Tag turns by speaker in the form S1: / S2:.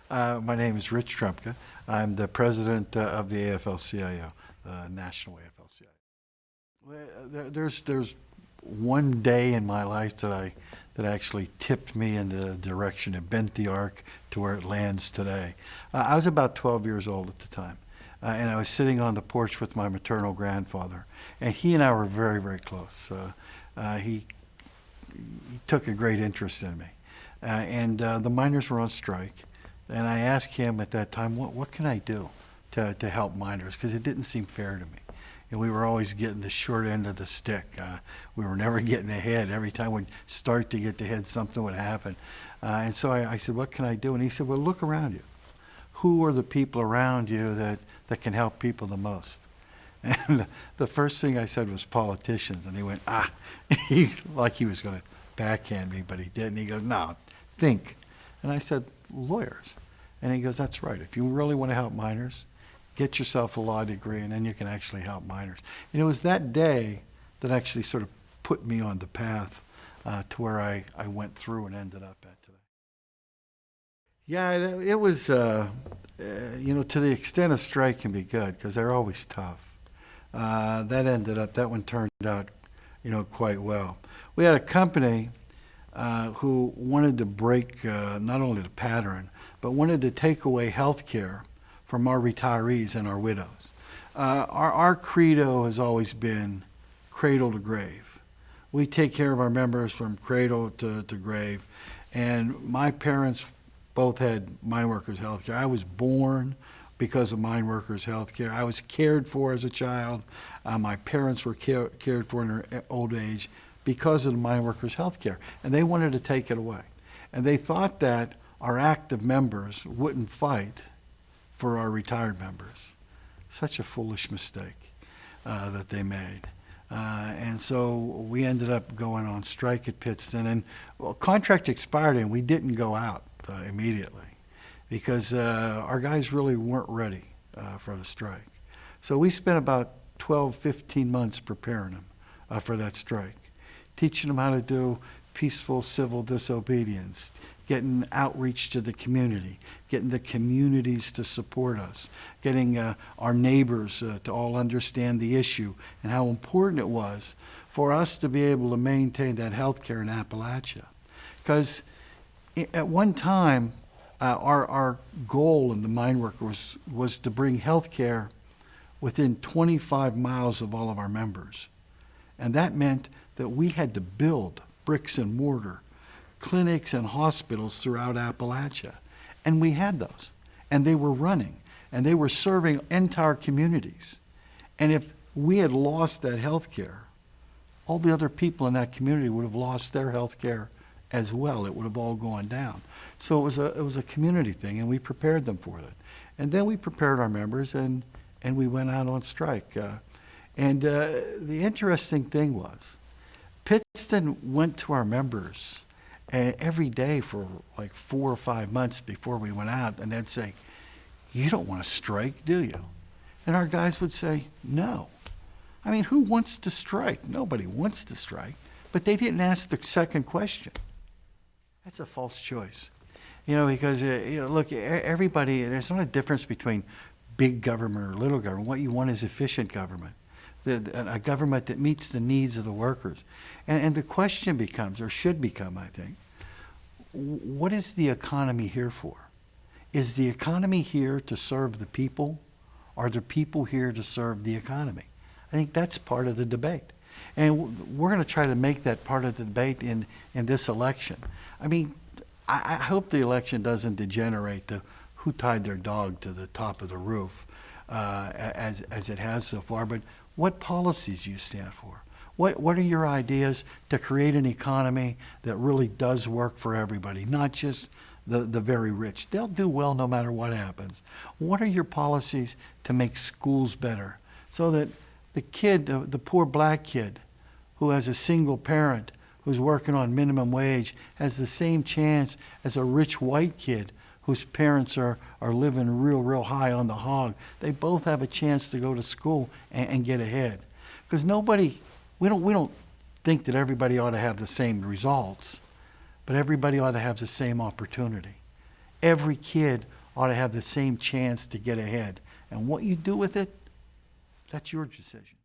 S1: My name is Rich Trumka. I'm the president of the AFL-CIO, the National AFL-CIO. There's one day in my life that actually tipped me in the direction, it bent the arc to where it lands today. I was about 12 years old at the time, and I was sitting on the porch with my maternal grandfather, and he and I were very, very close. He took a great interest in me. The miners were on strike, and I asked him at that time, what can I do to help miners? Because it didn't seem fair to me. And we were always getting the short end of the stick. We were never getting ahead. Every time we'd start to get ahead, something would happen. And so I said, what can I do? And he said, well, look around you. Who are the people around you that can help people the most? And the first thing I said was politicians. And he went, like he was going to backhand me, but he didn't. He goes, no, think. And I said, lawyers. And he goes, that's right. If you really want to help miners, get yourself a law degree, and then you can actually help miners. And it was that day that actually sort of put me on the path to where I went through and ended up at today. Yeah, it was, to the extent a strike can be good, because they're always tough. That one turned out, quite well. We had a company who wanted to break not only the pattern, but wanted to take away health care from our retirees and our widows. Our credo has always been cradle to grave. We take care of our members from cradle to grave. And my parents both had Mineworkers health care. I was born because of Mineworkers health care. I was cared for as a child. My parents were cared for in their old age because of the Mineworkers health care. And they wanted to take it away. And they thought that our active members wouldn't fight for our retired members. Such a foolish mistake that they made. And so we ended up going on strike at Pittston, and contract expired and we didn't go out immediately because our guys really weren't ready for the strike. So we spent about 12, 15 months preparing them for that strike, teaching them how to do peaceful civil disobedience, getting outreach to the community, getting the communities to support us, getting our neighbors to all understand the issue and how important it was for us to be able to maintain that health care in Appalachia. Because at one time, our goal in the Mineworkers was to bring health care within 25 miles of all of our members. And that meant that we had to build bricks and mortar clinics and hospitals throughout Appalachia. And we had those. And they were running. And they were serving entire communities. And if we had lost that health care, all the other people in that community would have lost their health care as well. It would have all gone down. So it was a community thing, and we prepared them for it. And then we prepared our members, and we went out on strike. The interesting thing was, Pittston went to our members every day for like 4 or 5 months before we went out, and they'd say, you don't want to strike, do you? And our guys would say, no. I mean, who wants to strike? Nobody wants to strike. But they didn't ask the second question. That's a false choice. Because, look, everybody, there's not a difference between big government or little government. What you want is efficient government. A government that meets the needs of the workers. And the question becomes, or should become, I think, what is the economy here for? Is the economy here to serve the people? Or are the people here to serve the economy? I think that's part of the debate. And we're going to try to make that part of the debate in this election. I mean, I hope the election doesn't degenerate to who tied their dog to the top of the roof as it has so far, but what policies do you stand for? What are your ideas to create an economy that really does work for everybody, not just the very rich? They'll do well no matter what happens. What are your policies to make schools better so that the kid, the poor black kid who has a single parent who's working on minimum wage has the same chance as a rich white kid whose parents are living real high on the hog? They both have a chance to go to school and get ahead. Because we don't think that everybody ought to have the same results, but everybody ought to have the same opportunity. Every kid ought to have the same chance to get ahead. And what you do with it, that's your decision.